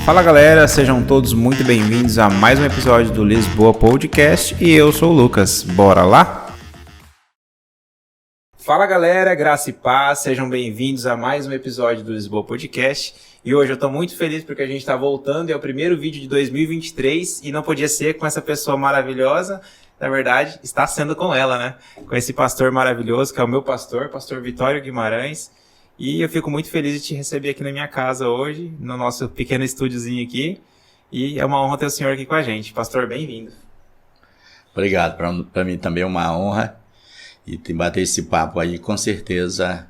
Fala galera, sejam todos muito bem-vindos a mais um episódio do Lisboa Podcast e eu sou o Lucas, bora lá? Fala galera, graça e paz, sejam bem-vindos a mais um episódio do Lisboa Podcast e hoje eu tô muito feliz porque a gente tá voltando, é o primeiro vídeo de 2023 e não podia ser com essa pessoa maravilhosa, na verdade está sendo com ela, né? Com esse pastor maravilhoso que é o meu pastor Vitório Guimarães. E eu fico muito feliz de te receber aqui na minha casa hoje, no nosso pequeno estúdiozinho aqui. E é uma honra ter o senhor aqui com a gente. Pastor, bem-vindo. Obrigado. Para mim também é uma honra. E bater esse papo aí, com certeza,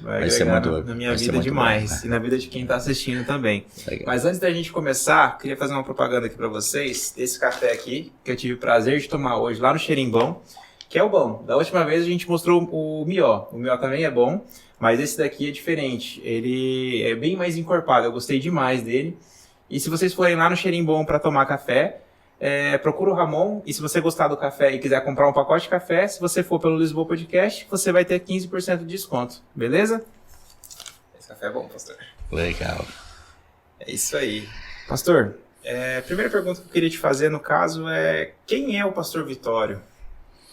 vai ser muito na minha vida demais. E na vida de quem está assistindo também. Legal. Mas antes da gente começar, queria fazer uma propaganda aqui para vocês. Desse café aqui, que eu tive o prazer de tomar hoje lá no Xerimbão. Que é o bom. Da última vez a gente mostrou o Mió. O Mió também é bom. Mas esse daqui é diferente, ele é bem mais encorpado, eu gostei demais dele. E se vocês forem lá no Xerimbom para tomar café, procura o Ramon. E se você gostar do café e quiser comprar um pacote de café, se você for pelo Lisboa Podcast, você vai ter 15% de desconto, beleza? Esse café é bom, pastor. Legal. É isso aí. Pastor, a primeira pergunta que eu queria te fazer, no caso, é quem é o pastor Vitório?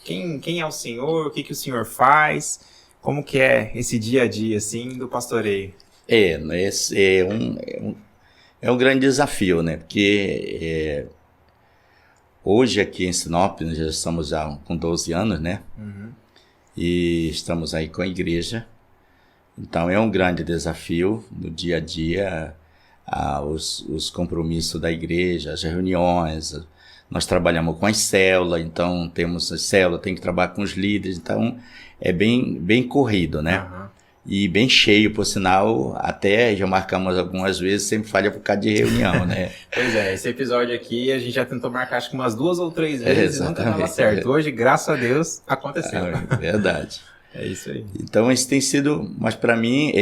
Quem é o senhor? O que o senhor faz? Como que é esse dia a dia, assim, do pastoreio? Esse é um grande desafio, né? Porque hoje aqui em Sinop, nós já estamos com 12 anos, né? Uhum. E estamos aí com a igreja. Então é um grande desafio no dia a dia, os compromissos da igreja, as reuniões. Nós trabalhamos com as células, então temos a célula, tem que trabalhar com os líderes, então é bem corrido, né? Uhum. E bem cheio, por sinal, até já marcamos algumas vezes, sempre falha por causa de reunião, né? Pois é, esse episódio aqui a gente já tentou marcar acho que umas 2 ou 3 vezes e nunca dava certo. Hoje, graças a Deus, aconteceu. Verdade. É isso aí. Então, isso tem sido, mas para mim,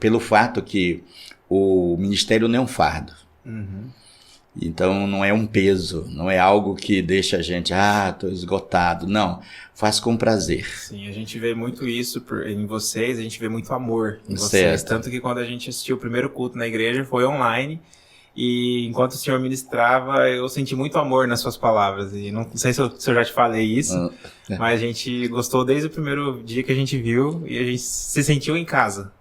pelo fato que o ministério não é um fardo. Uhum. Então não é um peso, não é algo que deixa a gente, tô esgotado. Não, faz com prazer. Sim, a gente vê muito isso em vocês, a gente vê muito amor em vocês. Certo. Tanto que quando a gente assistiu o primeiro culto na igreja foi online e enquanto o senhor ministrava eu senti muito amor nas suas palavras. E não sei se eu já te falei isso, mas a gente gostou desde o primeiro dia que a gente viu e a gente se sentiu em casa.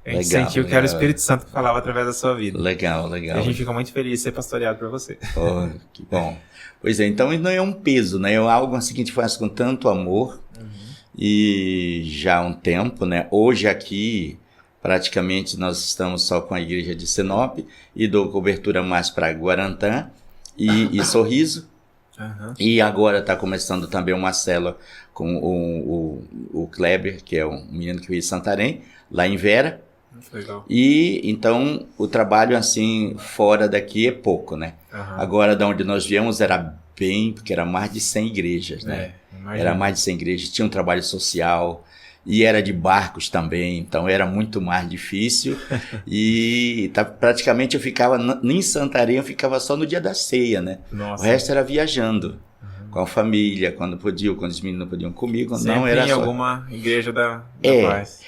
A gente sentiu que era o Espírito Santo que falava através da sua vida. Legal. E a gente fica muito feliz de ser pastoreado por você. Oh, que bom. Pois é, então não é um peso, né? É algo assim que a gente faz com tanto amor. Uhum. E já há um tempo, né? Hoje aqui, praticamente, nós estamos só com a igreja de Sinop e dou cobertura mais para Guarantã e Sorriso. Uhum. E agora está começando também uma célula com o Kleber, que é um menino que veio de Santarém, lá em Vera. Legal. E então o trabalho assim fora daqui é pouco, né? Uhum. Agora da onde nós viemos era porque era mais de 100 igrejas, né? Era mais de 100 igrejas, tinha um trabalho social e era de barcos também, então era muito mais difícil. E praticamente eu ficava em Santarém, eu ficava só no dia da ceia, né? Nossa. O resto era viajando. Com a família, quando os meninos não podiam comigo, sempre não era em só. Alguma igreja da paz.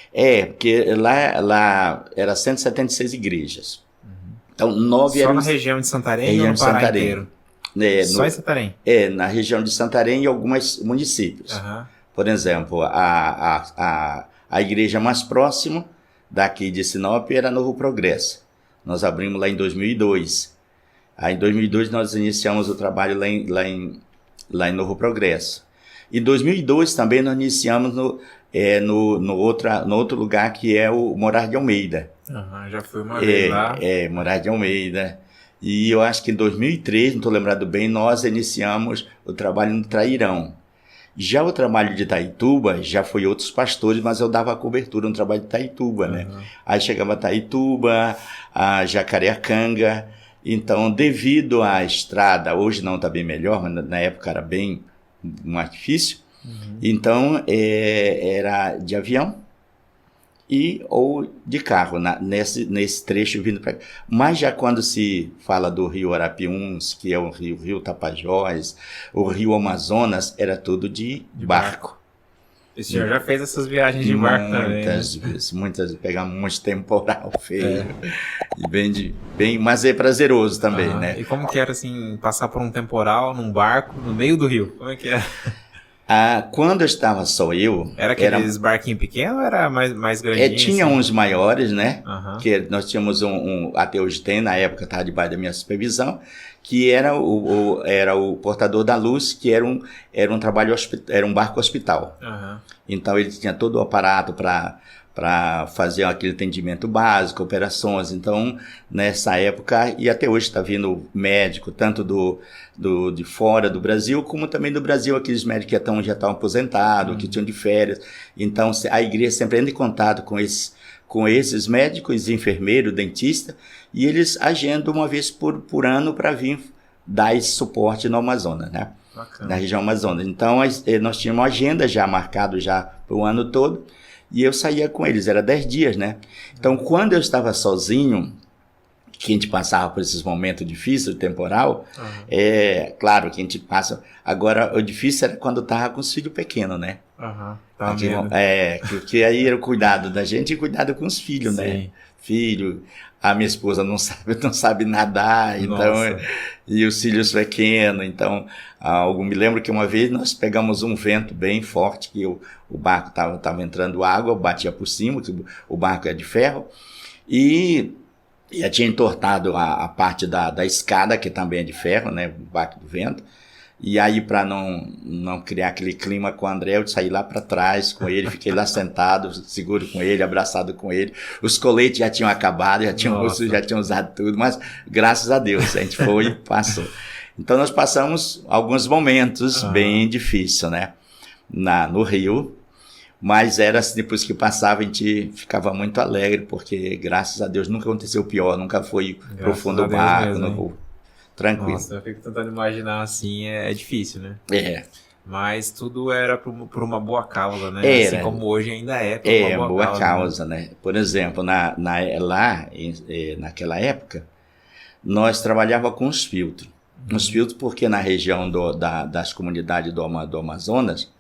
Porque lá era 176 igrejas. Uhum. Então, 9 eram... Só na região de Santarém ou no Pará inteiro? Só em Santarém? Na região de Santarém e alguns municípios. Uhum. Por exemplo, a igreja mais próxima daqui de Sinop era Novo Progresso. Nós abrimos lá em 2002. Aí em 2002 nós iniciamos o trabalho lá em Novo Progresso. Em 2002 também nós iniciamos no outro lugar que é o Morar de Almeida. Já fui uma vez lá. Morar de Almeida. E eu acho que em 2003, não estou lembrado bem, nós iniciamos o trabalho no Trairão. Já o trabalho de Itaituba, já foi outros pastores, mas eu dava cobertura no trabalho de Itaituba, né? Aí chegava a Itaituba, a Jacareacanga. Então, devido à estrada, hoje não está bem melhor, mas na época era bem mais difícil. Uhum. Então, era de avião ou de carro, nesse trecho vindo para cá. Mas já quando se fala do rio Arapiuns, que é o rio Tapajós, o rio Amazonas, era tudo de barco. O senhor já fez essas viagens de barco também, né? Muitas vezes. Pegamos muito temporal feio. E mas é prazeroso também, né? E como que era, assim, passar por um temporal num barco no meio do rio? Como é que era? Quando eu estava só eu... Era aqueles barquinhos pequenos ou era mais grandinho? Tinha assim? uns maiores, né? Uhum. Que nós tínhamos até hoje tem, na época estava debaixo da minha supervisão, que era o Portador da Luz, que era um trabalho, era um barco hospital. Uhum. Então ele tinha todo o aparato para fazer aquele atendimento básico, operações. Então, nessa época, e até hoje está vindo médico, tanto de fora do Brasil, como também do Brasil, aqueles médicos que já estão aposentados, que tinham de férias. Então, a igreja sempre entra em contato com esses médicos, enfermeiros, dentistas, e eles agendam uma vez por ano para vir dar esse suporte no Amazonas, né? Bacana. Na região Amazonas. Então, nós tínhamos uma agenda já marcada já para o ano todo, e eu saía com eles, era 10 dias, né? Então, quando eu estava sozinho, que a gente passava por esses momentos difíceis, temporal, claro que a gente passa... Agora, o difícil era quando estava com os filhos pequenos, né? Porque aí era o cuidado da gente e cuidado com os filhos, sim, né? Filho, a minha esposa não sabe nadar, então, e os filhos pequenos, então, me lembro que uma vez nós pegamos um vento bem forte, que o barco estava entrando água, batia por cima, que o barco é de ferro, e já tinha entortado a parte da escada, que também é de ferro, né, o barco do vento. E aí, para não criar aquele clima com o André, eu saí lá para trás com ele, fiquei lá sentado, seguro com ele, abraçado com ele. Os coletes já tinham acabado, já tinham usado tudo, mas graças a Deus, a gente foi e passou. Então, nós passamos alguns momentos bem difíceis, né, no Rio, mas era assim, depois que passava, a gente ficava muito alegre, porque graças a Deus nunca aconteceu pior, nunca foi profundo o barco, não vou. Tranquilo. Nossa, eu fico tentando imaginar assim, é difícil, né? Mas tudo era por uma boa causa, né? Era. Assim como hoje ainda é por uma boa causa, né? Por exemplo, naquela época, nós trabalhávamos com os filtros. Os filtros porque na região das comunidades do Amazonas,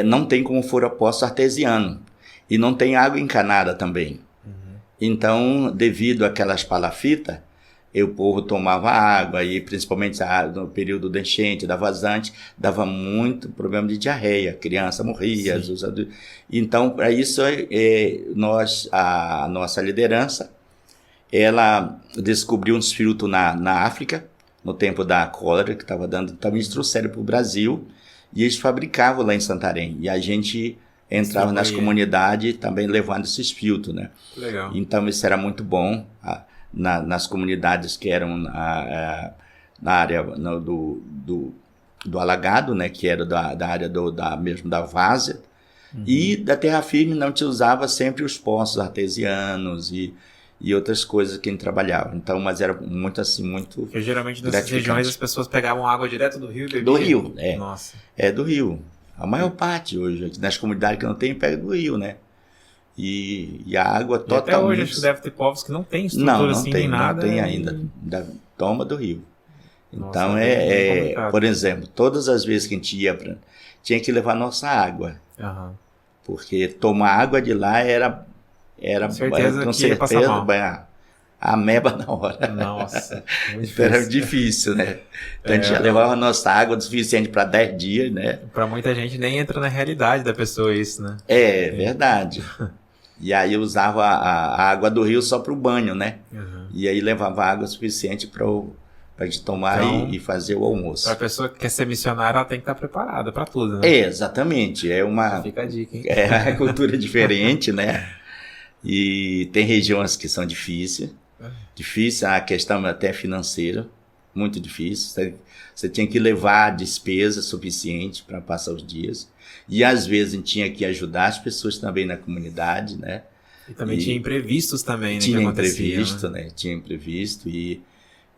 não tem como fura poço artesiano. E não tem água encanada também. Então, devido àquelas palafitas, o povo tomava água, e principalmente no período da enchente, da vazante, dava muito problema de diarreia, a criança morria. Então, para isso, a nossa liderança, ela descobriu uns filtros na África, no tempo da cólera, que estava dando, também eles trouxeram para o Brasil, e eles fabricavam lá em Santarém, e a gente entrava nas comunidades também levando esses filtros, né? Legal. Então, isso era muito bom. Nas comunidades que eram na área do alagado, né, que era da área mesmo da várzea, e da terra firme não te usava sempre os poços artesianos e outras coisas que a gente trabalhava. Então, mas era muito assim, muito. Porque geralmente nessas regiões as pessoas pegavam água direto do rio e bebiam. Do rio, Nossa. Do rio. A maior parte hoje, nas comunidades que não tem, pega do rio, né? E a água totalmente... Até hoje acho que deve ter povos que não tem estrutura assim nem nada. Não tem ainda. Toma do rio. Então, por exemplo, todas as vezes que a gente ia tinha que levar nossa água. Porque tomar água de lá era com certeza a ameba na hora. Nossa, então era difícil, né? Então a gente já levava nossa água o suficiente para 10 dias, né? Para muita gente nem entra na realidade da pessoa isso, né? Verdade. E aí eu usava a água do rio só para o banho, né? E aí levava água suficiente para a gente tomar e fazer o almoço. Para a pessoa que quer ser missionária, ela tem que estar preparada para tudo, né? Exatamente. Fica a dica, hein? É uma cultura diferente, né? E tem regiões que são difíceis. Difícil a questão até financeira, muito difícil. Você tinha que levar despesa suficiente para passar os dias. E às vezes a gente tinha que ajudar as pessoas também na comunidade, né? E também tinha imprevistos também, né? Tinha imprevisto, né? Tinha imprevisto.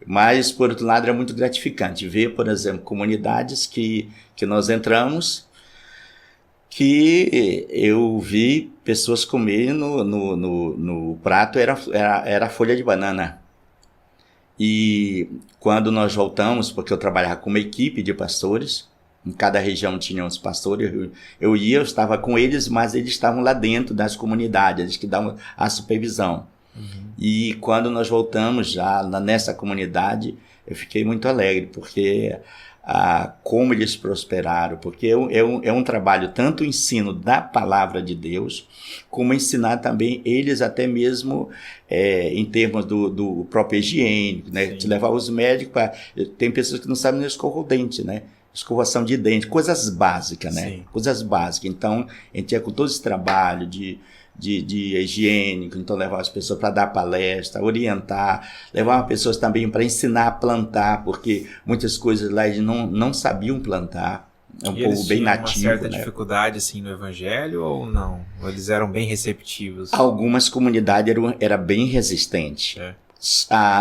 Mas, por outro lado, era muito gratificante ver, por exemplo, comunidades que nós entramos, que eu vi pessoas comerem no prato, era folha de banana. E quando nós voltamos, porque eu trabalhava com uma equipe de pastores, Em cada região tinha uns pastores, eu estava com eles, mas eles estavam lá dentro das comunidades, eles que davam a supervisão. E quando nós voltamos já nessa comunidade, eu fiquei muito alegre, porque como eles prosperaram, porque é um trabalho, tanto o ensino da palavra de Deus, como ensinar também eles até mesmo em termos do próprio higiênico, né? De levar os médicos para... Tem pessoas que não sabem nem escovar o dente, né? Escovação de dente, coisas básicas, né? Sim. Coisas básicas. Então, a gente ia com todo esse trabalho de higiênico, então levar as pessoas para dar palestra, orientar, levar pessoas também para ensinar a plantar, porque muitas coisas lá eles não sabiam plantar. É um povo bem nativo. Uma certa dificuldade assim no evangelho ou não? Ou eles eram bem receptivos? Algumas comunidades eram bem resistentes.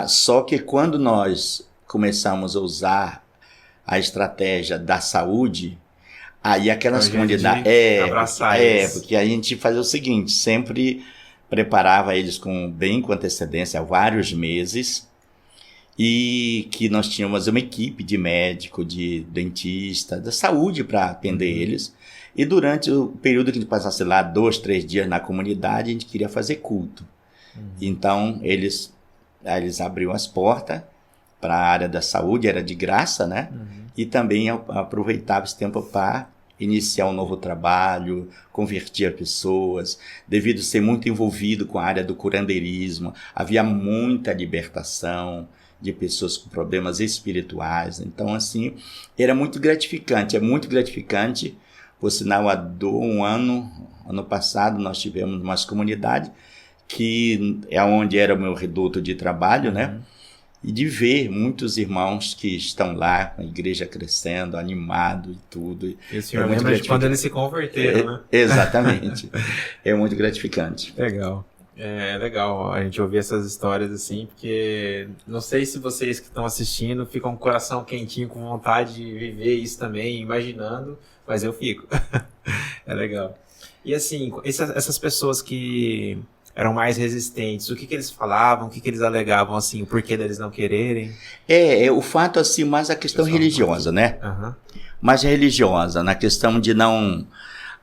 Só que quando nós começamos a usar a estratégia da saúde, aí aquelas comunidades... porque a gente fazia o seguinte, sempre preparava eles com antecedência, há vários meses, e que nós tínhamos uma equipe de médico, de dentista, da saúde para atender eles, e durante o período que a gente passasse lá, 2, 3 dias na comunidade, a gente queria fazer culto. Então, eles abriam as portas para a área da saúde, era de graça, né? E também aproveitava esse tempo para iniciar um novo trabalho, convertir pessoas, devido a ser muito envolvido com a área do curandeirismo, havia muita libertação de pessoas com problemas espirituais. Então, assim, era muito gratificante, é muito gratificante. Por sinal, ano passado, nós tivemos uma comunidade que é onde era o meu reduto de trabalho, né? E de ver muitos irmãos que estão lá, a igreja crescendo, animado e tudo. E o senhor lembra de quando eles se converteram, né? Exatamente. É muito gratificante. Legal. É legal a gente ouvir essas histórias assim, porque não sei se vocês que estão assistindo ficam com o coração quentinho, com vontade de viver isso também, imaginando, mas eu fico. É legal. E assim, essas pessoas que eram mais resistentes, o que eles falavam, o que eles alegavam, assim, o porquê deles não quererem? O fato, assim, mais a questão religiosa, né? Mais religiosa, na questão de não...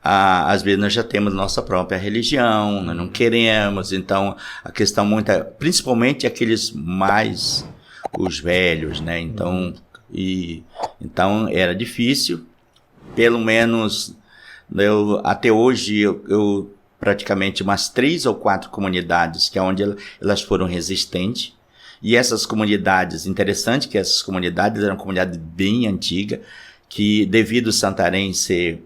às vezes nós já temos nossa própria religião, nós não queremos, então a questão principalmente aqueles os velhos, né? Então, então era difícil, pelo menos até hoje eu praticamente umas 3 ou 4 comunidades que é onde elas foram resistentes. E essas comunidades, interessante que essas comunidades eram comunidades bem antigas, que devido a Santarém ser,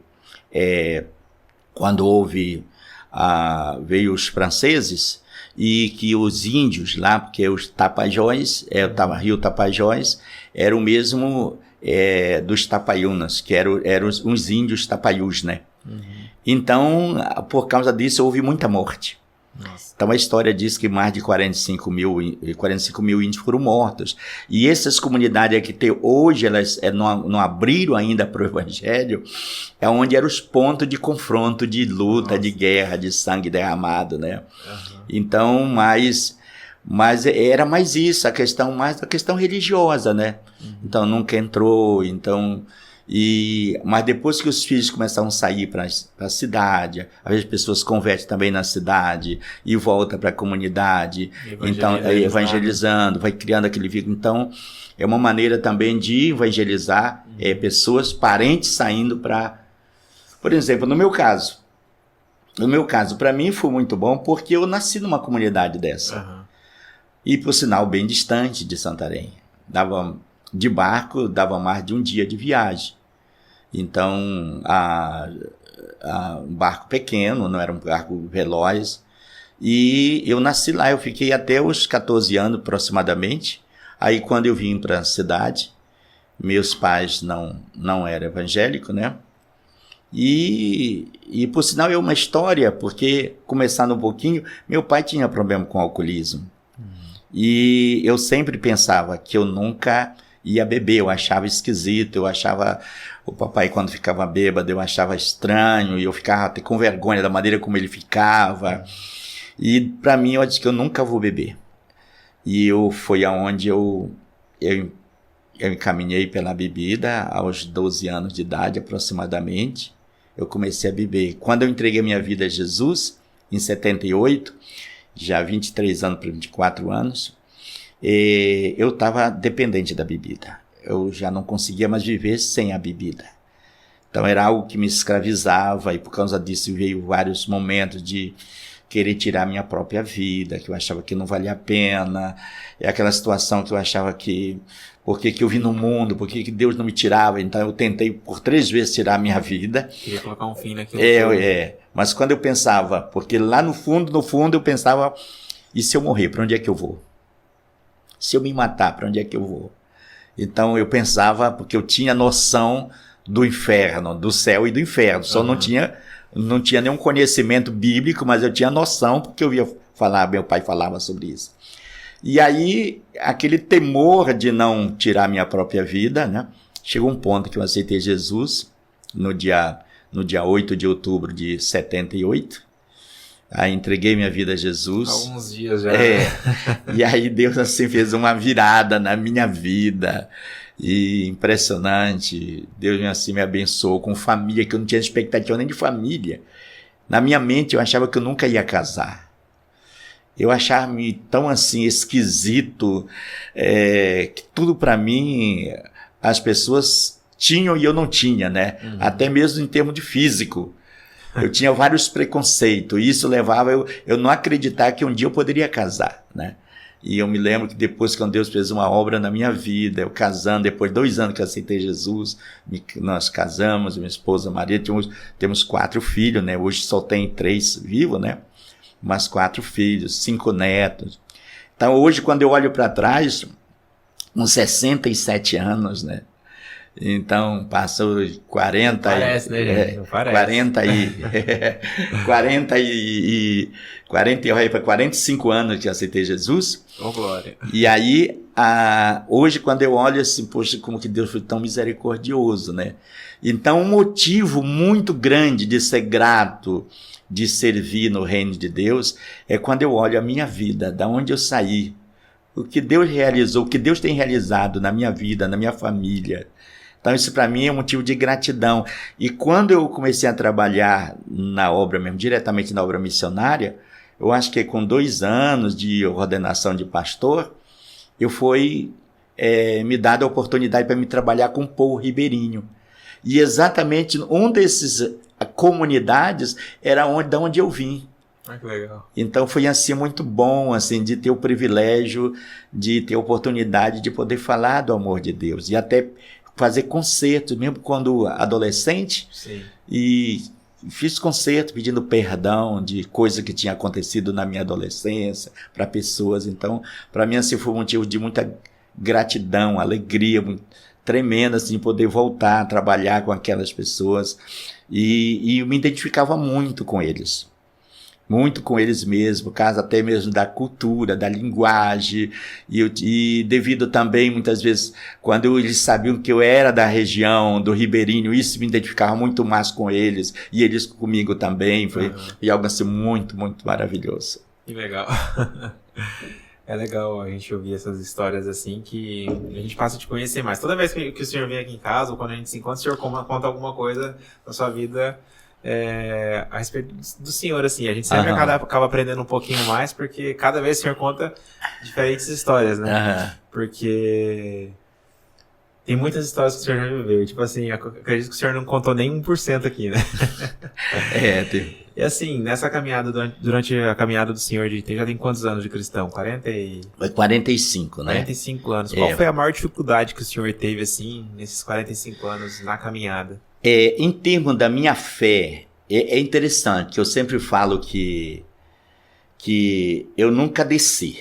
quando veio os franceses, e que os índios lá, porque os Tapajós, Rio Tapajós, era o mesmo dos Tapaiunas, que eram os índios Tapaiús, né? Então, por causa disso, houve muita morte. Nossa. Então, a história diz que mais de 45 mil índios foram mortos. E essas comunidades que tem hoje, elas não abriram ainda para o Evangelho, é onde eram os pontos de confronto, de luta, de guerra, de sangue derramado, né? Então, mas era mais isso, a questão religiosa, né? Então, nunca entrou, então... Mas depois que os filhos começaram a sair para a cidade, às vezes pessoas se convertem também na cidade e voltam para a comunidade, então evangelizando, vai criando aquele vínculo. Então é uma maneira também de evangelizar pessoas, parentes saindo para... Por exemplo, no meu caso, para mim foi muito bom porque eu nasci numa comunidade dessa. E por sinal bem distante de Santarém. De barco, dava mais de um dia de viagem. Então, um barco pequeno, não era um barco veloz. E eu nasci lá, eu fiquei até os 14 anos aproximadamente. Aí quando eu vim para a cidade, meus pais não eram evangélicos, né? E por sinal é uma história, porque começando um pouquinho, meu pai tinha problema com alcoolismo. E eu sempre pensava que eu nunca ia beber, eu achava esquisito, eu achava o papai quando ficava bêbado, eu achava estranho, e eu ficava até com vergonha da maneira como ele ficava. E para mim eu disse que eu nunca vou beber. E foi aonde eu eu encaminhei pela bebida aos 12 anos de idade aproximadamente. Eu comecei a beber. Quando eu entreguei minha vida a Jesus, em 78, já 23 anos para 24 anos, eu estava dependente da bebida. Eu já não conseguia mais viver sem a bebida. Então era algo que me escravizava, e por causa disso veio vários momentos de querer tirar minha própria vida, que eu achava que não valia a pena. É aquela situação que eu achava que, por que eu vim no mundo, por que Deus não me tirava? Então eu tentei por 3 vezes tirar a minha vida. Queria colocar um fim naquilo. Mas quando eu pensava, porque lá no fundo eu pensava, e se eu morrer, para onde é que eu vou? Se eu me matar, para onde é que eu vou? Então eu pensava, porque eu tinha noção do inferno, do céu e do inferno, só não tinha nenhum conhecimento bíblico, mas eu tinha noção, porque eu via falar, meu pai falava sobre isso. E aí, aquele temor de não tirar minha própria vida, né? Chegou um ponto que eu aceitei Jesus no dia 8 de outubro de 78. Aí entreguei minha vida a Jesus. Alguns dias já. E aí Deus assim fez uma virada na minha vida. E impressionante. Deus assim me abençoou com família, que eu não tinha expectativa nem de família. Na minha mente eu achava que eu nunca ia casar. Eu achava-me tão assim esquisito, que tudo para mim as pessoas tinham e eu não tinha, né? Até mesmo em termos de físico. Eu tinha vários preconceitos, e isso levava eu não acreditar que um dia eu poderia casar, né? E eu me lembro que depois, quando Deus fez uma obra na minha vida, eu casando, depois de 2 anos que eu aceitei Jesus, nós casamos, minha esposa Maria, temos 4 filhos, né? Hoje só tem 3 vivos, né? Mas 4 filhos, 5 netos. Então hoje, quando eu olho para trás, com 67 anos, né? Então, passou 40... Parece, né, gente? Não parece. 45 anos que eu aceitei Jesus. Oh, glória. E aí, hoje, quando eu olho assim, poxa, como que Deus foi tão misericordioso, né? Então, um motivo muito grande de ser grato, de servir no reino de Deus, é quando eu olho a minha vida, da onde eu saí, o que Deus realizou, o que Deus tem realizado na minha vida, na minha família. Então isso para mim é um motivo de gratidão. E quando eu comecei a trabalhar na obra mesmo, diretamente na obra missionária, eu acho que com 2 anos de ordenação de pastor, eu fui me dada a oportunidade para me trabalhar com o povo ribeirinho. E exatamente um desses comunidades era da onde eu vim. Que legal. Então foi assim muito bom assim, de ter o privilégio de ter a oportunidade de poder falar do amor de Deus e até fazer concertos, mesmo quando adolescente. Sim. E fiz concerto pedindo perdão de coisa que tinha acontecido na minha adolescência para pessoas. Então, para mim assim foi um motivo de muita gratidão, alegria tremenda assim, poder voltar a trabalhar com aquelas pessoas. E eu me identificava muito com eles. Muito com eles mesmo, por causa até mesmo da cultura, da linguagem, e devido também, muitas vezes, quando eles sabiam que eu era da região, do Ribeirinho, isso me identificava muito mais com eles, e eles comigo também, foi algo assim muito, muito maravilhoso. Que legal. É legal a gente ouvir essas histórias assim, que a gente passa a te conhecer mais. Toda vez que o senhor vem aqui em casa, ou quando a gente se encontra, o senhor conta alguma coisa da sua vida a respeito do senhor, assim. A gente sempre acaba aprendendo um pouquinho mais, porque cada vez o senhor conta diferentes histórias, né? Porque tem muitas histórias que o senhor já viveu. Tipo assim, eu acredito que o senhor não contou nem 1% aqui, né? E assim, nessa caminhada, durante a caminhada do senhor, já tem quantos anos de cristão? 45, né? 45 anos. Qual foi a maior dificuldade que o senhor teve, assim, nesses 45 anos na caminhada? Em termos da minha fé, é interessante, que eu sempre falo que eu nunca desci.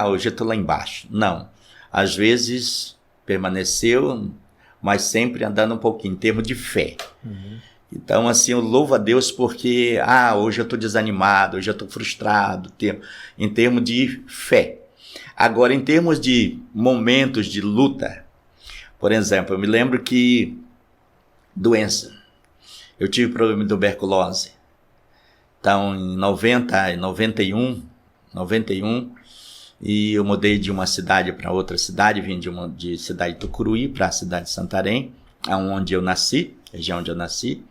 Hoje eu estou lá embaixo. Não. Às vezes permaneceu, mas sempre andando um pouquinho, em termos de fé. Então, assim, eu louvo a Deus porque, hoje eu estou desanimado, hoje eu estou frustrado, em termos de fé. Agora, em termos de momentos de luta, por exemplo, eu me lembro que doença. Eu tive problema de tuberculose. Então, em 91, E eu mudei de uma cidade para outra cidade, vim de cidade de Tucuruí para a cidade de Santarém, onde eu nasci, região onde eu nasci.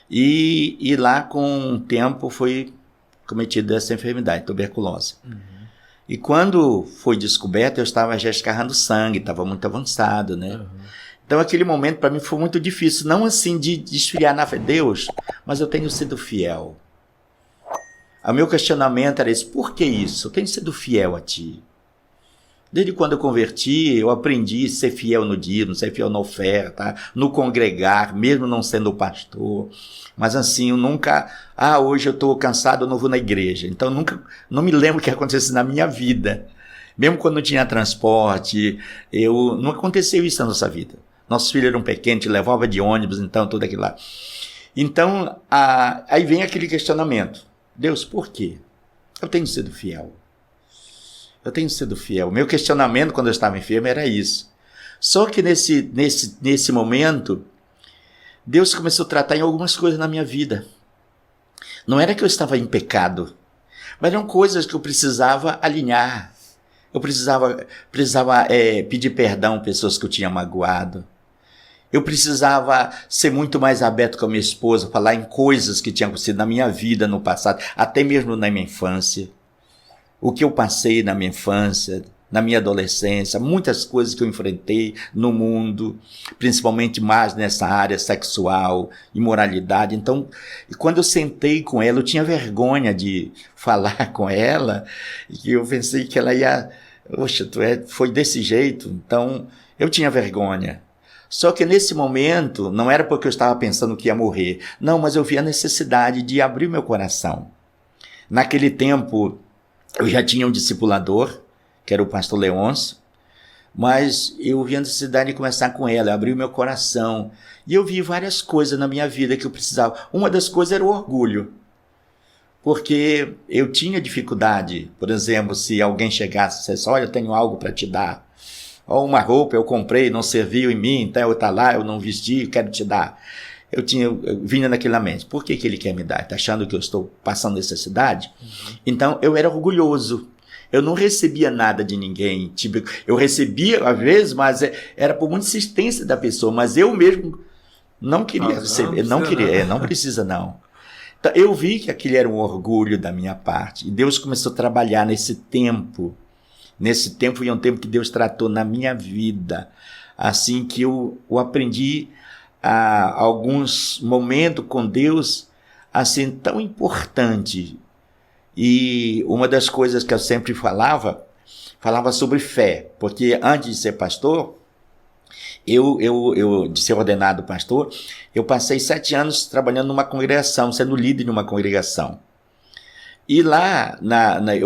E lá, com o tempo, foi cometida essa enfermidade, tuberculose. E quando foi descoberto, eu estava já escarrando sangue, estava muito avançado, né? Então, aquele momento para mim foi muito difícil, não assim de esfriar na fé, Deus, mas eu tenho sido fiel. O meu questionamento era esse: por que isso? Eu tenho sido fiel a ti. Desde quando eu converti, eu aprendi a ser fiel no dízimo, ser fiel na oferta, no congregar, mesmo não sendo pastor. Mas assim, eu nunca... hoje eu estou cansado, eu não vou na igreja. Então, não me lembro o que acontecesse na minha vida. Mesmo quando não tinha transporte, não aconteceu isso na nossa vida. Nossos filhos eram pequenos, levava de ônibus, então, tudo aquilo lá. Então, aí vem aquele questionamento. Deus, por quê? Eu tenho sido fiel. Eu tenho sido fiel. Meu questionamento quando eu estava enfermo era isso. Só que nesse momento, Deus começou a tratar em algumas coisas na minha vida. Não era que eu estava em pecado, mas eram coisas que eu precisava alinhar. Eu precisava pedir perdão a pessoas que eu tinha magoado. Eu precisava ser muito mais aberto com a minha esposa, falar em coisas que tinham acontecido na minha vida no passado, até mesmo na minha infância. O que eu passei na minha infância, na minha adolescência, muitas coisas que eu enfrentei no mundo, principalmente mais nessa área sexual, imoralidade. Então, quando eu sentei com ela, eu tinha vergonha de falar com ela, e eu pensei que ela ia... Poxa, foi desse jeito. Então, eu tinha vergonha. Só que nesse momento, não era porque eu estava pensando que ia morrer. Não, mas eu vi a necessidade de abrir meu coração. Naquele tempo, eu já tinha um discipulador, que era o pastor Leôncio, mas eu vi a necessidade de começar com ela, abrir o meu coração. E eu vi várias coisas na minha vida que eu precisava. Uma das coisas era o orgulho. Porque eu tinha dificuldade, por exemplo, se alguém chegasse e dissesse: olha, eu tenho algo para te dar. Ou uma roupa eu comprei, não serviu em mim, então eu está lá, eu não vesti, quero te dar. Eu vinha naquela mente: por que ele quer me dar? Está achando que eu estou passando necessidade? Então eu era orgulhoso. Eu não recebia nada de ninguém. Tipo, eu recebia às vezes, mas era por muita insistência da pessoa, mas eu mesmo não queria receber. Não precisa não. Então, eu vi que aquilo era um orgulho da minha parte. E Deus começou a trabalhar nesse tempo. Nesse tempo foi um tempo que Deus tratou na minha vida. Assim que eu aprendi alguns momentos com Deus, assim, tão importante. E uma das coisas que eu sempre falava sobre fé. Porque antes de ser pastor, de ser ordenado pastor, eu passei 7 anos trabalhando numa congregação, sendo líder de uma congregação. E lá,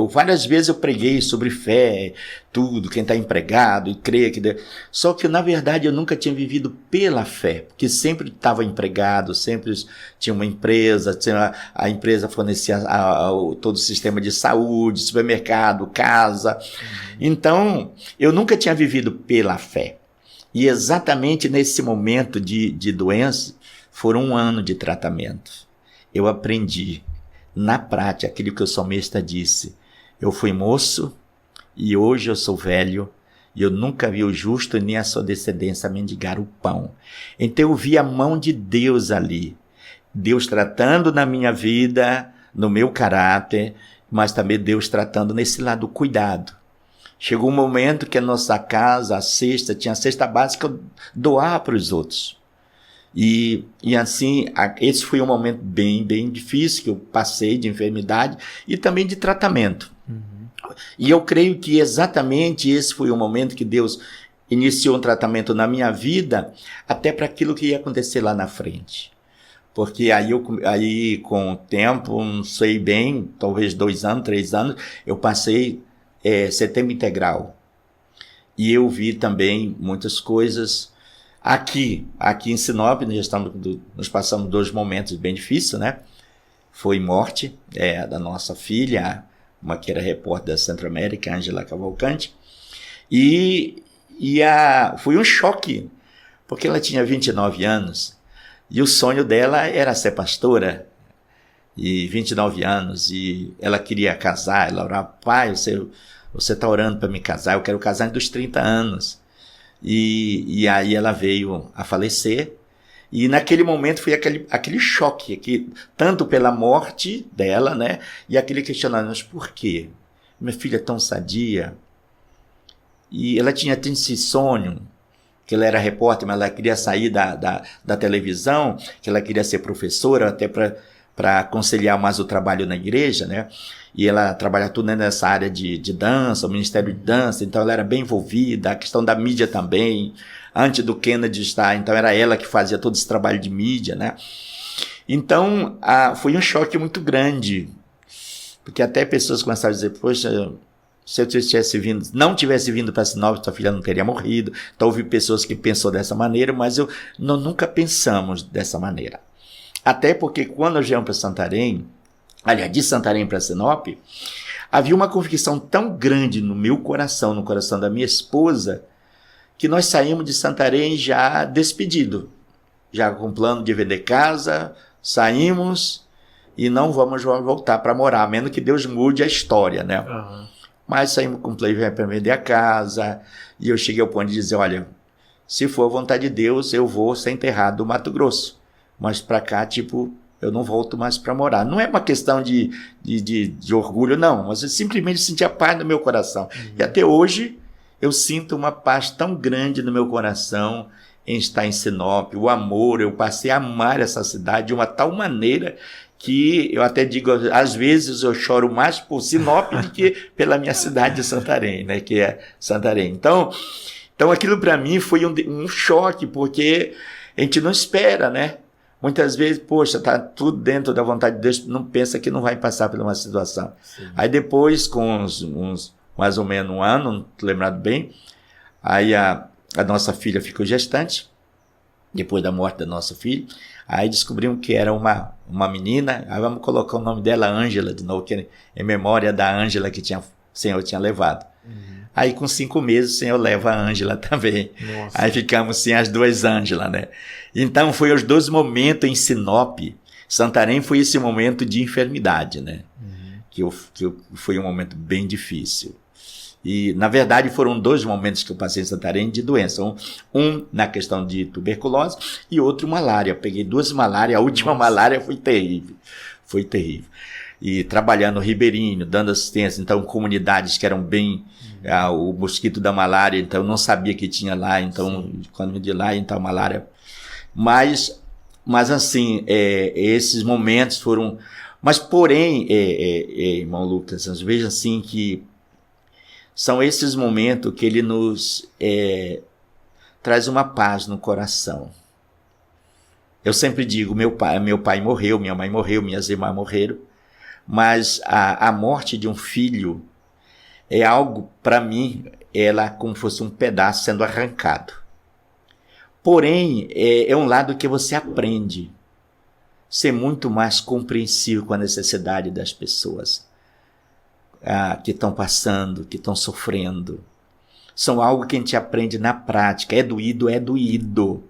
várias vezes eu preguei sobre fé, tudo, quem está empregado e crê que Deus... Só que, na verdade, eu nunca tinha vivido pela fé, porque sempre estava empregado, sempre tinha uma empresa, a empresa fornecia todo o sistema de saúde, supermercado, casa. Então, eu nunca tinha vivido pela fé. E exatamente nesse momento de doença, foram 1 ano de tratamento. Eu aprendi na prática aquilo que o salmista disse: eu fui moço e hoje eu sou velho, e eu nunca vi o justo nem a sua descendência mendigar o pão. Então eu vi a mão de Deus ali, Deus tratando na minha vida, no meu caráter, mas também Deus tratando nesse lado do cuidado. Chegou um momento que a nossa casa, tinha a cesta básica, doar para os outros. E assim, esse foi um momento bem, bem difícil que eu passei, de enfermidade e também de tratamento. E eu creio que exatamente esse foi o momento que Deus iniciou um tratamento na minha vida, até para aquilo que ia acontecer lá na frente. Porque aí com o tempo, não sei bem, talvez 2 anos, 3 anos, eu passei setembro integral. E eu vi também muitas coisas. Aqui em Sinop, nós passamos 2 momentos bem difíceis, né? Foi morte da nossa filha, uma que era repórter da Centro-América, Ângela Cavalcante. E foi um choque, porque ela tinha 29 anos e o sonho dela era ser pastora. E 29 anos, e ela queria casar, ela orava: pai, você está orando para me casar, eu quero casar dos 30 anos. E aí ela veio a falecer. E naquele momento foi aquele choque, tanto pela morte dela, né? E aquele questionamento, mas por quê? Minha filha é tão sadia. E ela tinha esse sonho, que ela era repórter, mas ela queria sair da televisão, que ela queria ser professora, até para conciliar mais o trabalho na igreja, né? E ela trabalha tudo nessa área de dança, o Ministério de Dança, então ela era bem envolvida, a questão da mídia também, antes do Kennedy estar, então era ela que fazia todo esse trabalho de mídia, né? Então, foi um choque muito grande, porque até pessoas começaram a dizer, poxa, se eu não tivesse vindo para Sinop, sua filha não teria morrido. Então, houve pessoas que pensou dessa maneira, mas nós nunca pensamos dessa maneira. Até porque quando nós viemos para Santarém, aliás, de Santarém para Sinop, havia uma convicção tão grande no meu coração, no coração da minha esposa, que nós saímos de Santarém já despedido, já com plano de vender casa, saímos e não vamos voltar para morar, a menos que Deus mude a história, né? Uhum. Mas saímos com plano para vender a casa, e eu cheguei ao ponto de dizer, olha, se for a vontade de Deus, eu vou ser enterrado no Mato Grosso, mas para cá, eu não volto mais para morar. Não é uma questão de orgulho, não, mas eu simplesmente senti a paz no meu coração. Uhum. E até hoje, eu sinto uma paz tão grande no meu coração em estar em Sinop, o amor, eu passei a amar essa cidade de uma tal maneira que eu até digo, às vezes eu choro mais por Sinop do que pela minha cidade de Santarém, né, que é Santarém. Então aquilo para mim foi um choque, porque a gente não espera, né? Muitas vezes, poxa, tá tudo dentro da vontade de Deus, não pensa que não vai passar por uma situação. Sim. Aí depois, com uns mais ou menos um ano, não tô lembrado bem, aí a nossa filha ficou gestante, depois da morte da nossa filha, aí descobrimos que era uma menina, aí vamos colocar o nome dela, Ângela, de novo, que é em memória da Ângela que o Senhor tinha levado. Uhum. Aí com 5 meses o Senhor leva a Ângela também. Nossa. Aí ficamos sem as 2 Ângelas, né? Então foi os 2 momentos em Sinop. Santarém foi esse momento de enfermidade, né? Uhum. Que foi um momento bem difícil. E, na verdade, foram 2 momentos que eu passei em Santarém de doença. Um na questão de tuberculose e outro malária. Peguei 2 malárias, a última malária foi terrível. Foi terrível. E trabalhando no Ribeirinho, dando assistência, então, comunidades que eram bem... o mosquito da malária, então, eu não sabia que tinha lá, então, sim, quando me de lá, então, a malária... Mas assim, esses momentos foram... Mas, porém, irmão Lucas, veja assim que são esses momentos que ele nos traz uma paz no coração. Eu sempre digo, meu pai morreu, minha mãe morreu, minhas irmãs morreram, mas a morte de um filho é algo, para mim, ela como fosse um pedaço sendo arrancado. Porém, é um lado que você aprende a ser muito mais compreensivo com a necessidade das pessoas que estão passando, que estão sofrendo. São algo que a gente aprende na prática. É doído, é doído.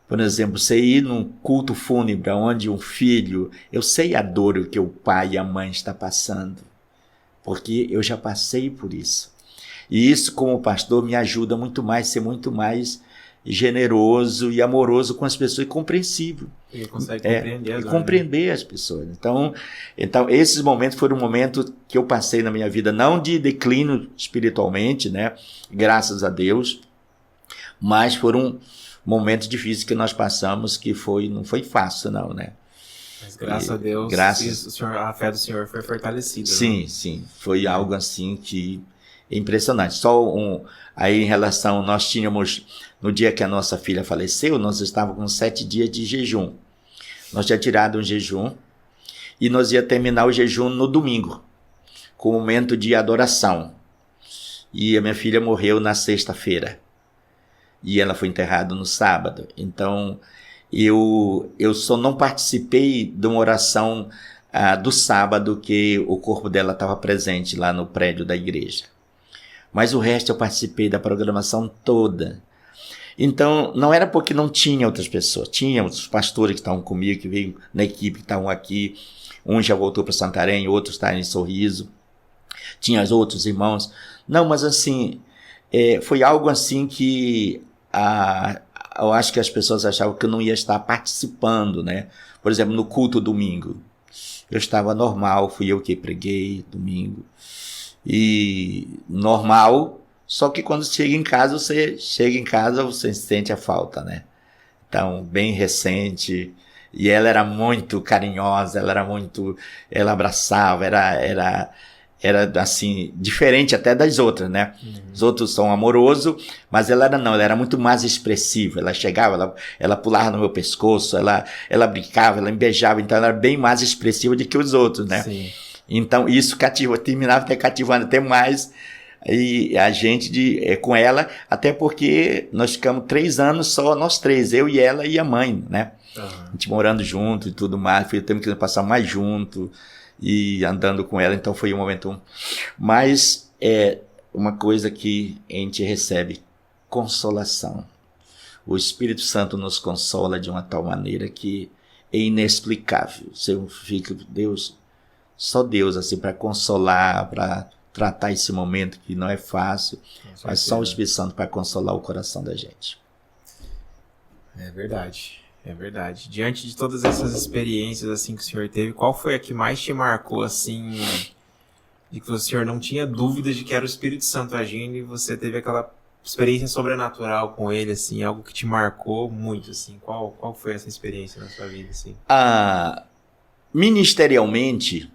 Por exemplo, você ir num culto fúnebre onde um filho... Eu sei a dor que o pai e a mãe estão passando, porque eu já passei por isso. E isso, como pastor, me ajuda muito mais, ser muito mais generoso e amoroso com as pessoas e compreensível. E consegue compreender, compreender as pessoas. Então, esses momentos foram momentos que eu passei na minha vida, não de declínio espiritualmente, né? Graças a Deus, mas foram momentos difíceis que nós passamos, que não foi fácil, não, né? Mas graças a Deus, a fé do Senhor foi fortalecida. Sim, né? Sim. Foi algo assim que é impressionante. Aí em relação, nós tínhamos, no dia que a nossa filha faleceu, nós estávamos com 7 dias de jejum. Nós tínhamos tirado um jejum e nós ia terminar o jejum no domingo, com o momento de adoração. E a minha filha morreu na sexta-feira. E ela foi enterrada no sábado. Então, eu só não participei de uma oração do sábado que o corpo dela estava presente lá no prédio da igreja. Mas o resto eu participei da programação toda. Então, não era porque não tinha outras pessoas. Tinha outros pastores que estavam comigo, que veio na equipe, que estavam aqui. Um já voltou para Santarém, outro está em Sorriso. tinha os outros irmãos. Não, mas assim, foi algo assim que eu acho que as pessoas achavam que eu não ia estar participando, né? Por exemplo, no culto domingo. Eu estava normal, fui eu que preguei domingo. E normal, só que quando você chega em casa, você sente a falta, né? Então, bem recente. E ela era muito carinhosa, ela abraçava, era assim, diferente até das outras, né? Os outros são amorosos, mas ela era muito mais expressiva. Ela chegava, ela pulava no meu pescoço, ela brincava, ela me beijava, então ela era bem mais expressiva do que os outros, né? Sim. Então isso terminava até cativando até mais e a gente com ela, até porque nós ficamos 3 anos só, nós 3, eu e ela e a mãe, né? A gente morando junto e tudo mais, temos que passar mais junto e andando com ela, então foi um momento. Mas é uma coisa que a gente recebe, consolação. O Espírito Santo nos consola de uma tal maneira que é inexplicável. Você fica, Deus, só Deus assim para consolar, para tratar esse momento que não é fácil, mas só o Espírito Santo para consolar o coração da gente. É verdade. É verdade. Diante de todas essas experiências assim que o senhor teve, qual foi a que mais te marcou assim, de que o senhor não tinha dúvidas de que era o Espírito Santo agindo e você teve aquela experiência sobrenatural com ele, assim, algo que te marcou muito, assim? Qual foi essa experiência na sua vida, assim? Ministerialmente,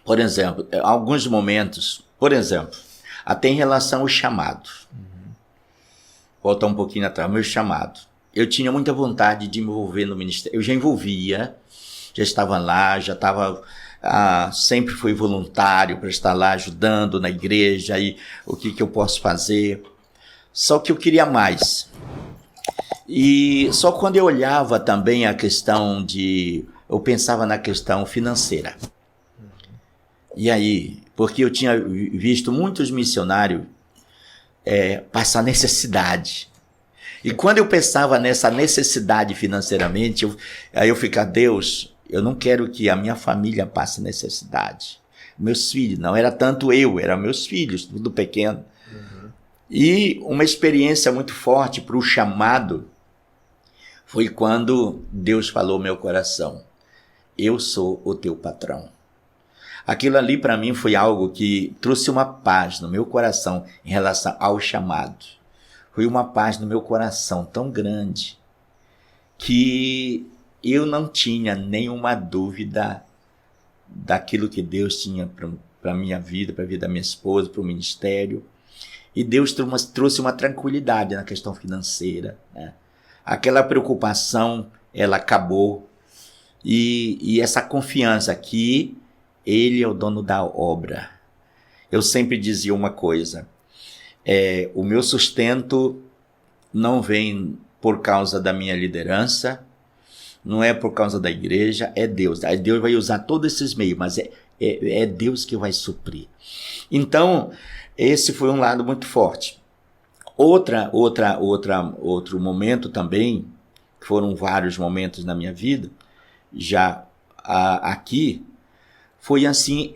por exemplo, alguns momentos, por exemplo, até em relação ao chamado. Voltar um pouquinho atrás, meu chamado. Eu tinha muita vontade de me envolver no ministério. Eu já envolvia, já estava lá, sempre fui voluntário para estar lá ajudando na igreja e o que eu posso fazer. Só que eu queria mais. E só quando eu olhava também a questão eu pensava na questão financeira. E aí, porque eu tinha visto muitos missionários passar necessidade. E quando eu pensava nessa necessidade financeiramente, aí eu ficava, Deus, eu não quero que a minha família passe necessidade. Meus filhos, não era tanto eram meus filhos, tudo pequeno. E uma experiência muito forte para o chamado foi quando Deus falou no meu coração, eu sou o teu patrão. Aquilo ali para mim foi algo que trouxe uma paz no meu coração em relação ao chamado. Foi uma paz no meu coração tão grande que eu não tinha nenhuma dúvida daquilo que Deus tinha para a minha vida, para a vida da minha esposa, para o ministério. E Deus trouxe uma tranquilidade na questão financeira, né? Aquela preocupação, ela acabou. E essa confiança que Ele é o dono da obra. Eu sempre dizia uma coisa, o meu sustento não vem por causa da minha liderança, não é por causa da igreja, é Deus. Aí Deus vai usar todos esses meios, mas é Deus que vai suprir. Então, esse foi um lado muito forte. Outro momento também, foram vários momentos na minha vida, já aqui, foi assim,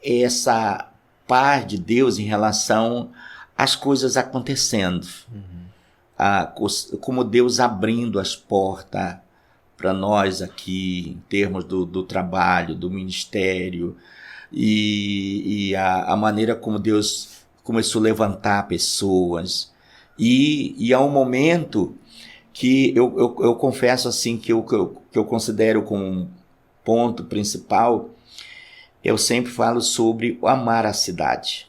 essa paz de Deus em relação às coisas acontecendo. Como Deus abrindo as portas para nós aqui, em termos do trabalho, do ministério, e a maneira como Deus começou a levantar pessoas. E há um momento que eu confesso assim, que eu considero como um ponto principal. Eu sempre falo sobre amar a cidade.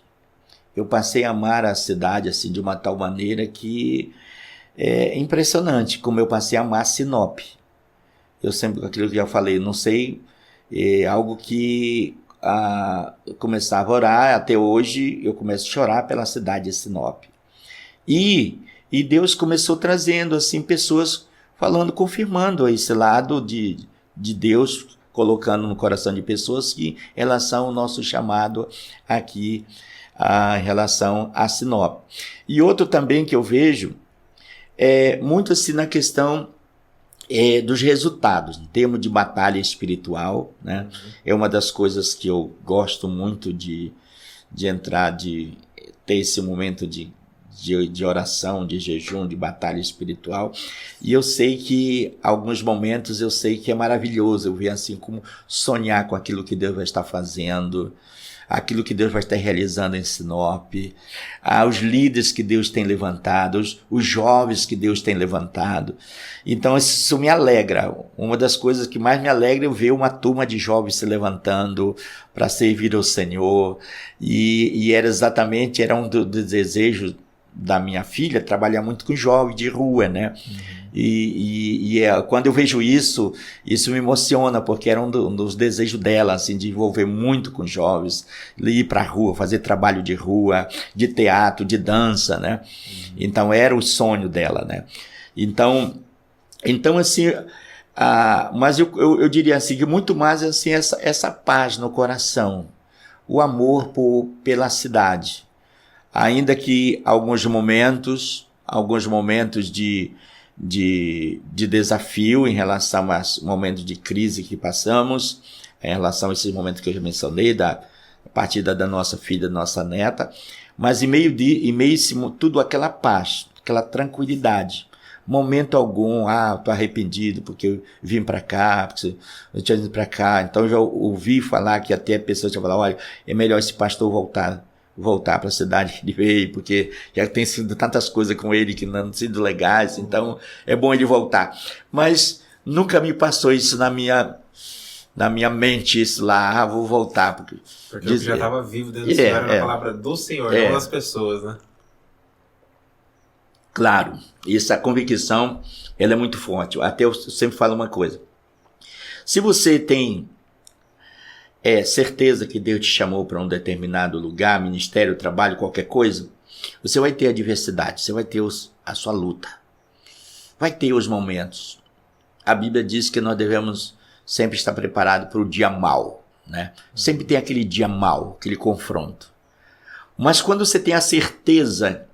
Eu passei a amar a cidade assim, de uma tal maneira que é impressionante, como eu passei a amar Sinop. Eu sempre, aquilo que eu falei, não sei, algo que eu começava a orar, até hoje eu começo a chorar pela cidade de Sinop. E Deus começou trazendo assim, pessoas falando, confirmando esse lado de Deus, colocando no coração de pessoas que em relação ao nosso chamado aqui, em relação a Sinop. E outro também que eu vejo muito assim na questão dos resultados, em termos de batalha espiritual, né? É uma das coisas que eu gosto muito de entrar, de ter esse momento de oração, de jejum, de batalha espiritual. E eu sei que, alguns momentos, eu sei que é maravilhoso. Eu vejo assim como sonhar com aquilo que Deus vai estar fazendo, aquilo que Deus vai estar realizando em Sinop, os líderes que Deus tem levantado, os jovens que Deus tem levantado. Então isso me alegra. Uma das coisas que mais me alegra é eu ver uma turma de jovens se levantando para servir ao Senhor. E era um dos desejos da minha filha, trabalhar muito com jovens de rua, né? Quando eu vejo isso me emociona, porque era um dos desejos dela, assim, de envolver muito com jovens, ir para a rua, fazer trabalho de rua, de teatro, de dança, né? Então era o sonho dela, né? Então assim, mas eu diria assim, que muito mais assim, essa paz no coração, o amor pela cidade. Ainda que alguns momentos de desafio em relação aos momentos de crise que passamos, em relação a esses momentos que eu já mencionei, da partida da nossa filha, da nossa neta, mas em meio tudo aquela paz, aquela tranquilidade. Momento algum, estou arrependido porque eu vim para cá, porque eu tinha vindo para cá. Então eu já ouvi falar que até a pessoa tinha falado, olha, é melhor esse pastor voltar para a cidade que ele veio, porque já tem sido tantas coisas com ele que não sido legais, então é bom ele voltar. Mas nunca me passou isso na minha mente, isso lá, vou voltar. Porque eu já estava vivo dentro do Senhor, na palavra do Senhor, não das pessoas, né? Claro, essa convicção, ela é muito forte. Até eu sempre falo uma coisa. Se você tem certeza que Deus te chamou para um determinado lugar, ministério, trabalho, qualquer coisa, você vai ter adversidade, você vai ter a sua luta. Vai ter os momentos. A Bíblia diz que nós devemos sempre estar preparados para o dia mau, né? Sempre tem aquele dia mau, aquele confronto. Mas quando você tem a certeza,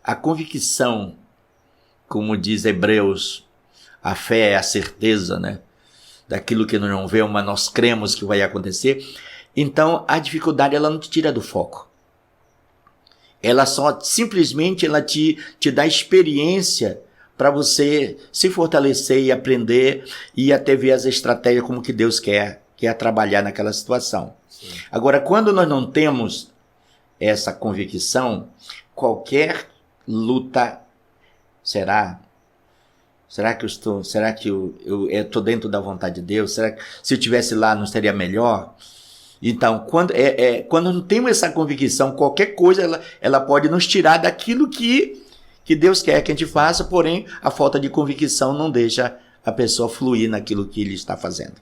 a convicção, como diz Hebreus, a fé é a certeza, né? Daquilo que não vemos, mas nós cremos que vai acontecer. Então, a dificuldade, ela não te tira do foco. Ela simplesmente te dá experiência para você se fortalecer e aprender e até ver as estratégias como que Deus quer trabalhar naquela situação. Sim. Agora, quando nós não temos essa convicção, qualquer luta será que eu estou dentro da vontade de Deus? Será que se eu estivesse lá não seria melhor? Então, quando não temos essa convicção, qualquer coisa ela pode nos tirar daquilo que Deus quer que a gente faça, porém a falta de convicção não deixa a pessoa fluir naquilo que ele está fazendo.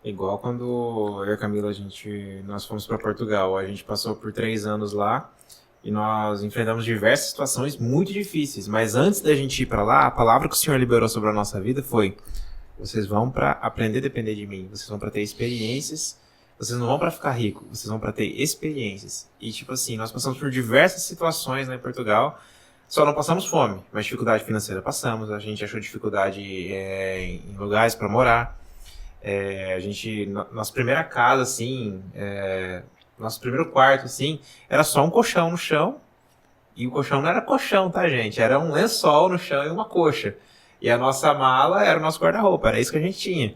Igual quando eu e a Camila, nós fomos para Portugal, a gente passou por 3 anos lá, e nós enfrentamos diversas situações muito difíceis. Mas antes da gente ir para lá, a palavra que o Senhor liberou sobre a nossa vida foi: vocês vão para aprender a depender de mim. Vocês vão para ter experiências. Vocês não vão para ficar rico. Vocês vão para ter experiências. E tipo assim, nós passamos por diversas situações lá em Portugal. Só não passamos fome, mas dificuldade financeira passamos. A gente achou dificuldade em lugares para morar. Nossa primeira casa, assim... Nosso primeiro quarto, assim, era só um colchão no chão. E o colchão não era colchão, tá, gente? Era um lençol no chão e uma coxa. E a nossa mala era o nosso guarda-roupa, era isso que a gente tinha.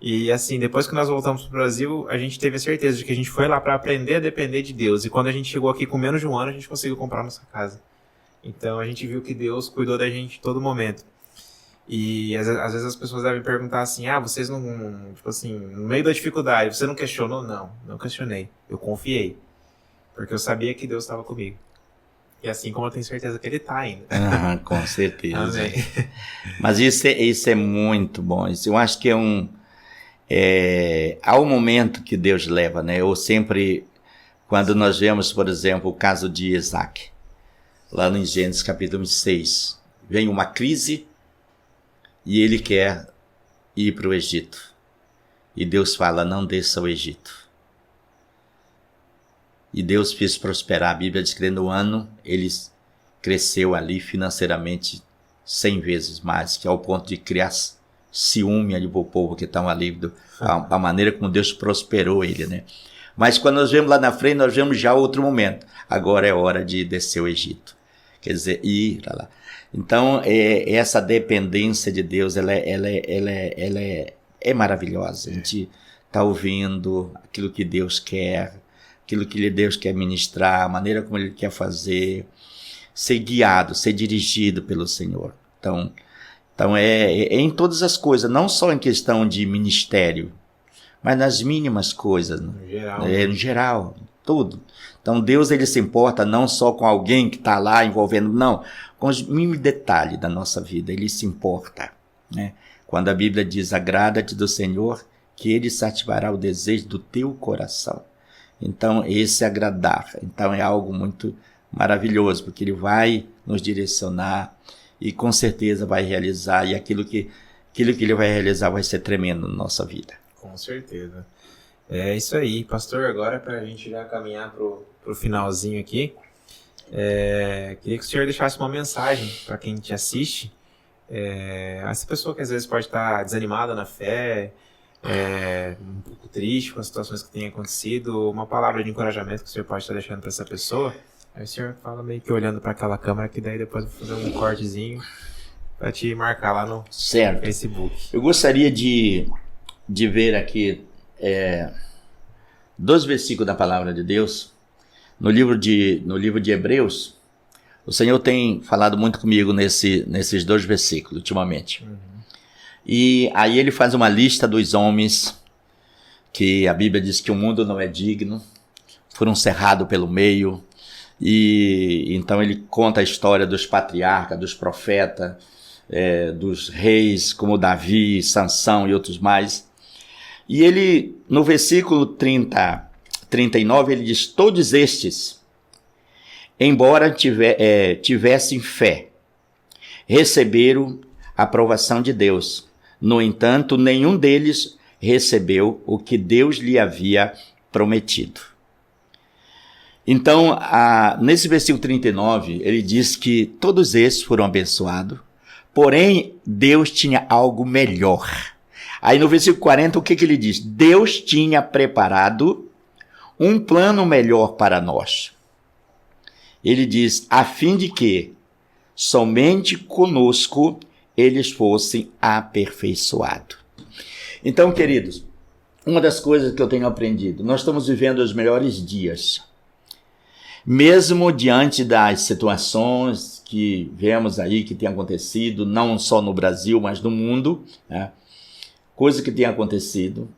E assim, depois que nós voltamos pro Brasil, a gente teve a certeza de que a gente foi lá para aprender a depender de Deus. E quando a gente chegou aqui com menos de 1 ano, a gente conseguiu comprar nossa casa. Então a gente viu que Deus cuidou da gente em todo momento. E às vezes as pessoas devem perguntar assim, vocês não, tipo assim, no meio da dificuldade, você não questionou? Não questionei. Eu confiei. Porque eu sabia que Deus estava comigo. E assim como eu tenho certeza que Ele está ainda. Com certeza. Amém. Mas isso é muito bom. Isso eu acho que há um momento que Deus leva, né? Eu sempre, quando nós vemos, por exemplo, o caso de Isaac, lá no Gênesis capítulo 6, vem uma crise e ele quer ir para o Egito. E Deus fala, não desça ao Egito. E Deus fez prosperar. A Bíblia diz que no ano ele cresceu ali financeiramente 100 vezes mais, que é ao ponto de criar ciúme ali pro povo que estava ali, a maneira como Deus prosperou ele, né? Mas quando nós vemos lá na frente, nós vemos já outro momento. Agora é hora de descer o Egito. Quer dizer, ir lá. Então, essa dependência de Deus, ela é maravilhosa. A gente está ouvindo aquilo que Deus quer, aquilo que Deus quer ministrar, a maneira como Ele quer fazer, ser guiado, ser dirigido pelo Senhor. Então é em todas as coisas, não só em questão de ministério, mas nas mínimas coisas, no geral, tudo. Então Deus, ele se importa não só com alguém que está lá envolvendo, não, com os mínimos detalhes da nossa vida, ele se importa, né? Quando a Bíblia diz, agrada-te do Senhor, que ele satisfará o desejo do teu coração. Então esse agradar, então é algo muito maravilhoso, porque ele vai nos direcionar e com certeza vai realizar, e aquilo que ele vai realizar vai ser tremendo na nossa vida. Com certeza. É isso aí, pastor. Agora, para a gente já caminhar pro finalzinho aqui, queria que o senhor deixasse uma mensagem para quem te assiste. Essa pessoa que às vezes pode estar desanimada na fé, um pouco triste com as situações que têm acontecido, uma palavra de encorajamento que o senhor pode estar deixando para essa pessoa. Aí o senhor fala meio que olhando para aquela câmera, que daí depois eu vou fazer um cortezinho para te marcar lá no Facebook. Eu gostaria de ver aqui 2 versículos da palavra de Deus. No livro de Hebreus, o Senhor tem falado muito comigo nesses 2 versículos ultimamente. E aí ele faz uma lista dos homens que a Bíblia diz que o mundo não é digno, foram cerrados pelo meio, e então ele conta a história dos patriarcas, dos profetas, dos reis como Davi, Sansão e outros mais. E ele, no versículo 39, ele diz, todos estes, embora tivessem fé, receberam a aprovação de Deus. No entanto, nenhum deles recebeu o que Deus lhe havia prometido. Então, nesse versículo 39, ele diz que todos esses foram abençoados, porém, Deus tinha algo melhor. Aí no versículo 40, o que ele diz? Deus tinha preparado um plano melhor para nós. Ele diz, a fim de que somente conosco eles fossem aperfeiçoados. Então, queridos, uma das coisas que eu tenho aprendido, nós estamos vivendo os melhores dias. Mesmo diante das situações que vemos aí, que tem acontecido, não só no Brasil, mas no mundo, né? Coisa que tem acontecido,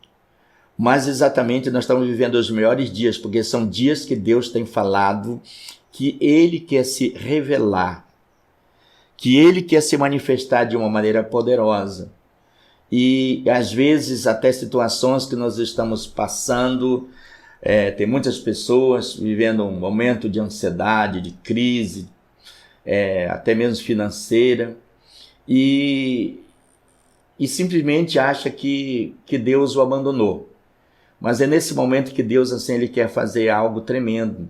mas exatamente nós estamos vivendo os melhores dias, porque são dias que Deus tem falado que Ele quer se revelar, que Ele quer se manifestar de uma maneira poderosa. E às vezes até situações que nós estamos passando, tem muitas pessoas vivendo um momento de ansiedade, de crise, até mesmo financeira, e simplesmente acha que Deus o abandonou. Mas é nesse momento que Deus, assim, Ele quer fazer algo tremendo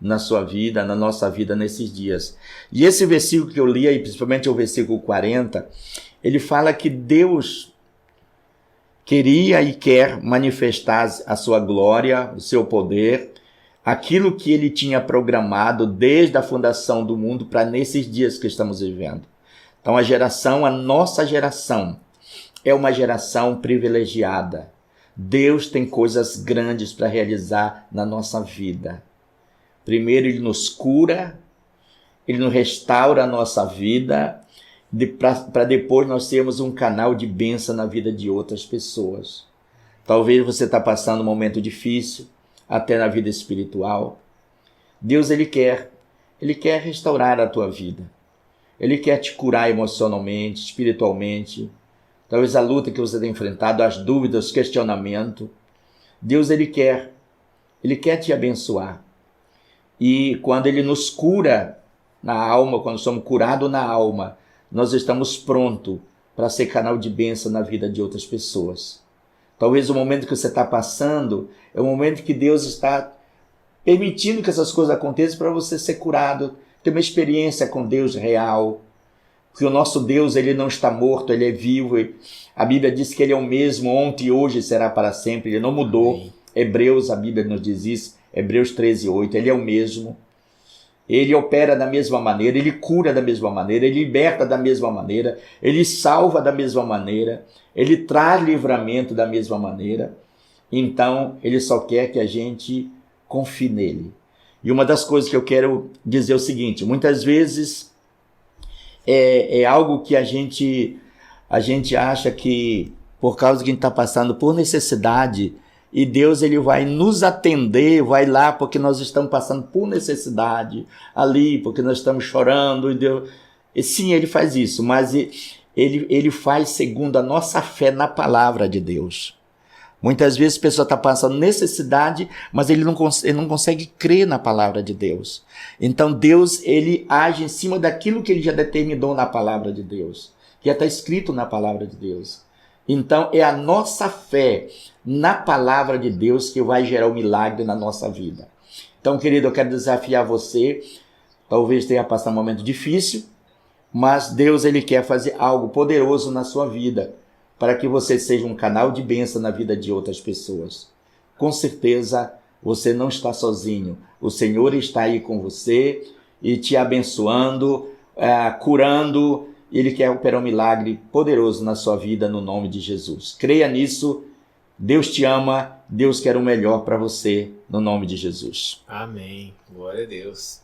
na sua vida, na nossa vida nesses dias. E esse versículo que eu li aí, principalmente o versículo 40, ele fala que Deus queria e quer manifestar a sua glória, o seu poder, aquilo que Ele tinha programado desde a fundação do mundo para nesses dias que estamos vivendo. Então a nossa geração, é uma geração privilegiada. Deus tem coisas grandes para realizar na nossa vida. Primeiro, Ele nos cura, Ele nos restaura a nossa vida, para depois nós termos um canal de bênção na vida de outras pessoas. Talvez você está passando um momento difícil, até na vida espiritual. Deus, Ele quer restaurar a tua vida. Ele quer te curar emocionalmente, espiritualmente. Talvez a luta que você tem enfrentado, as dúvidas, os questionamentos. Deus, Ele quer te abençoar. E quando Ele nos cura na alma, quando somos curados na alma, nós estamos prontos para ser canal de bênção na vida de outras pessoas. Talvez o momento que você está passando é o momento que Deus está permitindo que essas coisas aconteçam para você ser curado, ter uma experiência com Deus real, porque o nosso Deus, ele não está morto, ele é vivo. A Bíblia diz que ele é o mesmo ontem e hoje será para sempre, ele não mudou. Amém. Hebreus, a Bíblia nos diz isso, Hebreus 13:8, ele é o mesmo. Ele opera da mesma maneira, ele cura da mesma maneira, ele liberta da mesma maneira, ele salva da mesma maneira, ele traz livramento da mesma maneira. Então, ele só quer que a gente confie nele. E uma das coisas que eu quero dizer é o seguinte, muitas vezes é algo que a gente acha que, por causa que a gente está passando por necessidade, e Deus ele vai nos atender, vai lá porque nós estamos passando por necessidade, ali porque nós estamos chorando, e Deus... E sim, ele faz isso, mas ele faz segundo a nossa fé na palavra de Deus. Muitas vezes a pessoa está passando necessidade, mas ele não consegue crer na palavra de Deus. Então Deus ele age em cima daquilo que ele já determinou na palavra de Deus, que já está escrito na palavra de Deus. Então é a nossa fé na palavra de Deus que vai gerar o milagre na nossa vida. Então, querido, eu quero desafiar você, talvez tenha passado um momento difícil, mas Deus ele quer fazer algo poderoso na sua vida, para que você seja um canal de bênção na vida de outras pessoas. Com certeza, você não está sozinho. O Senhor está aí com você e te abençoando, curando. Ele quer operar um milagre poderoso na sua vida, no nome de Jesus. Creia nisso. Deus te ama. Deus quer o melhor para você, no nome de Jesus. Amém. Glória a Deus.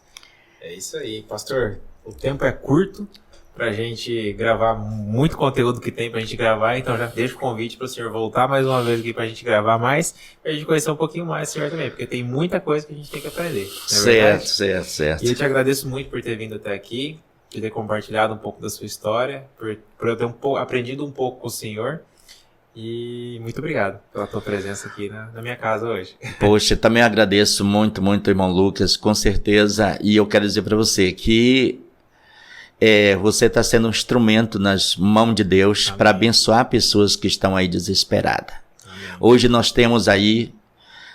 É isso aí. Pastor, o tempo é curto pra gente gravar muito conteúdo que tem pra gente gravar, então já deixo o convite para o senhor voltar mais uma vez aqui pra gente gravar mais, pra gente conhecer um pouquinho mais o senhor também, porque tem muita coisa que a gente tem que aprender. Certo. E eu te agradeço muito por ter vindo até aqui, por ter compartilhado um pouco da sua história, por eu ter aprendido um pouco com o senhor. E muito obrigado pela tua presença aqui na minha casa hoje. Poxa, também agradeço muito, irmão Lucas, com certeza. E eu quero dizer para você que você está sendo um instrumento nas mãos de Deus para abençoar pessoas que estão aí desesperadas. Amém. Hoje nós temos aí,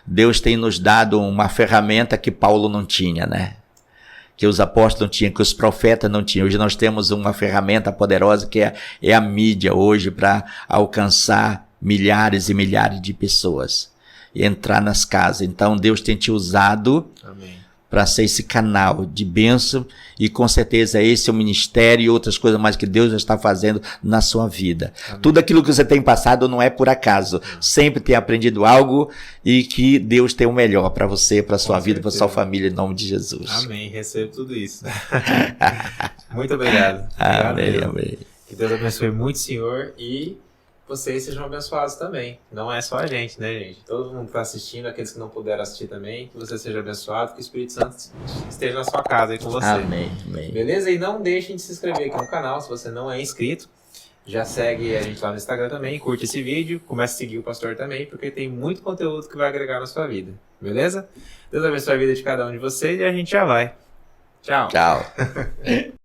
Deus tem nos dado uma ferramenta que Paulo não tinha, né? Que os apóstolos não tinham, que os profetas não tinham. Hoje nós temos uma ferramenta poderosa que é a mídia hoje para alcançar milhares e milhares de pessoas e entrar nas casas. Então Deus tem te usado para ser esse canal de bênção e com certeza esse é o ministério e outras coisas mais que Deus já está fazendo na sua vida. Amém. Tudo aquilo que você tem passado não é por acaso. Sempre tem aprendido algo e que Deus tem o melhor para você, para sua vida, para sua família, em nome de Jesus. Amém. Recebo tudo isso. Muito obrigado. Amém. Que Deus abençoe muito o senhor e vocês sejam abençoados também. Não é só a gente, né, gente? Todo mundo que está assistindo, aqueles que não puderam assistir também, que você seja abençoado, que o Espírito Santo esteja na sua casa aí com você. Amém. Beleza? E não deixem de se inscrever aqui no canal, se você não é inscrito. Já segue a gente lá no Instagram também, curte esse vídeo, comece a seguir o pastor também, porque tem muito conteúdo que vai agregar na sua vida. Beleza? Deus abençoe a vida de cada um de vocês e a gente já vai. Tchau.